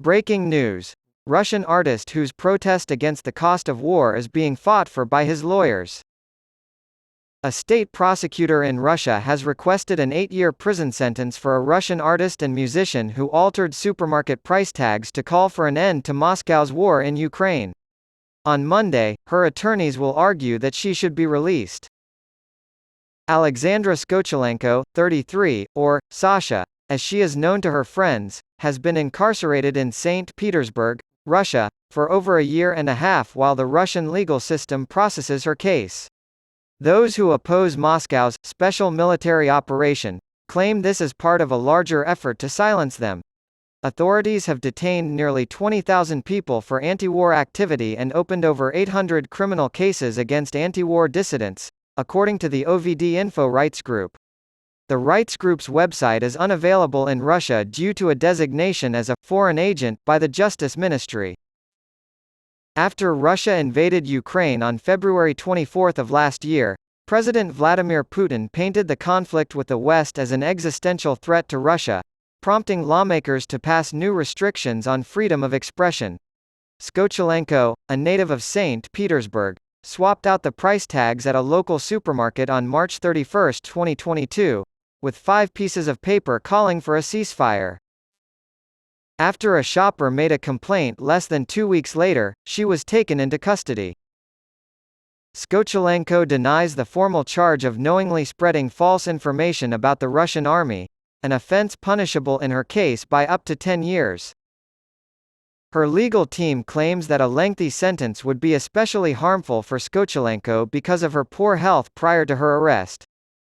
Breaking news. Russian artist whose protest against the cost of war is being fought for by his lawyers. A state prosecutor in Russia has requested an 8-year prison sentence for a Russian artist and musician who altered supermarket price tags to call for an end to Moscow's war in Ukraine. On Monday, her attorneys will argue that she should be released. Alexandra Skochelenko, 33, or Sasha, as she is known to her friends, has been incarcerated in St. Petersburg, Russia, for over a year and a half while the Russian legal system processes her case. Those who oppose Moscow's special military operation claim this is part of a larger effort to silence them. Authorities have detained nearly 20,000 people for anti-war activity and opened over 800 criminal cases against anti-war dissidents, according to the OVD Info Rights Group. The rights group's website is unavailable in Russia due to a designation as a foreign agent by the Justice Ministry. After Russia invaded Ukraine on February 24 of last year, President Vladimir Putin painted the conflict with the West as an existential threat to Russia, prompting lawmakers to pass new restrictions on freedom of expression. Skochelenko, a native of St. Petersburg, swapped out the price tags at a local supermarket on March 31, 2022, with 5 pieces of paper calling for a ceasefire. After a shopper made a complaint less than 2 weeks later, she was taken into custody. Skochelenko denies the formal charge of knowingly spreading false information about the Russian army, an offense punishable in her case by up to 10 years. Her legal team claims that a lengthy sentence would be especially harmful for Skochelenko because of her poor health prior to her arrest.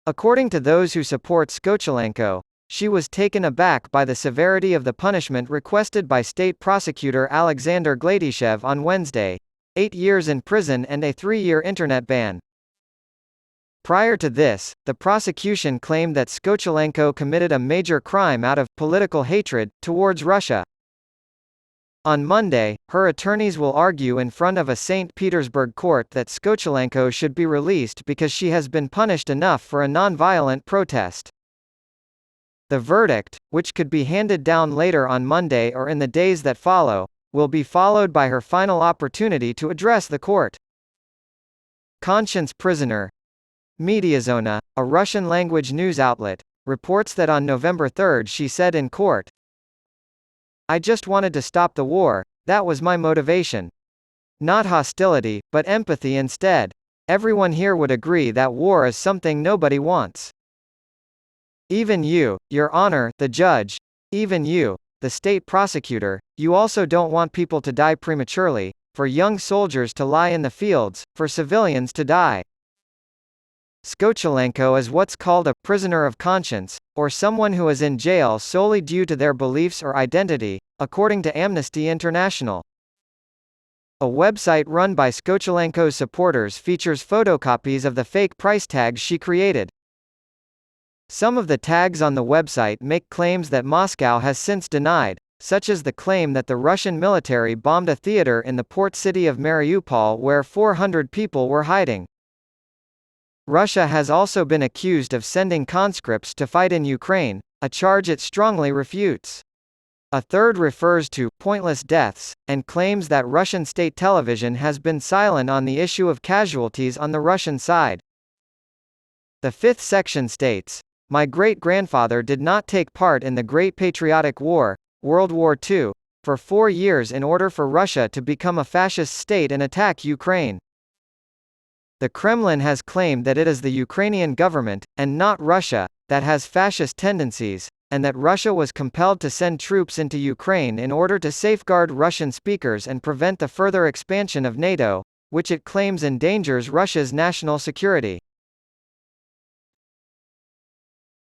According to those who support Skochelenko, she was taken aback by the severity of the punishment requested by State Prosecutor Alexander Gladyshev on Wednesday: 8 years in prison and a 3-year internet ban. Prior to this, the prosecution claimed that Skochelenko committed a major crime out of political hatred towards Russia. On Monday, her attorneys will argue in front of a St. Petersburg court that Skochelenko should be released because she has been punished enough for a non-violent protest. The verdict, which could be handed down later on Monday or in the days that follow, will be followed by her final opportunity to address the court. Conscience prisoner. Mediazona, a Russian-language news outlet, reports that on November 3 she said in court, "I just wanted to stop the war, that was my motivation. Not hostility, but empathy instead. Everyone here would agree that war is something nobody wants. Even you, Your Honor, the judge, even you, the state prosecutor, you also don't want people to die prematurely, for young soldiers to lie in the fields, for civilians to die." Skochelenko is what's called a prisoner of conscience, or someone who is in jail solely due to their beliefs or identity, according to Amnesty International. A website run by Skochelenko's supporters features photocopies of the fake price tags she created. Some of the tags on the website make claims that Moscow has since denied, such as the claim that the Russian military bombed a theater in the port city of Mariupol where 400 people were hiding. Russia has also been accused of sending conscripts to fight in Ukraine, a charge it strongly refutes. A third refers to pointless deaths, and claims that Russian state television has been silent on the issue of casualties on the Russian side. The fifth section states, "My great-grandfather did not take part in the Great Patriotic War, World War II, for 4 years in order for Russia to become a fascist state and attack Ukraine." The Kremlin has claimed that it is the Ukrainian government, and not Russia, that has fascist tendencies, and that Russia was compelled to send troops into Ukraine in order to safeguard Russian speakers and prevent the further expansion of NATO, which it claims endangers Russia's national security.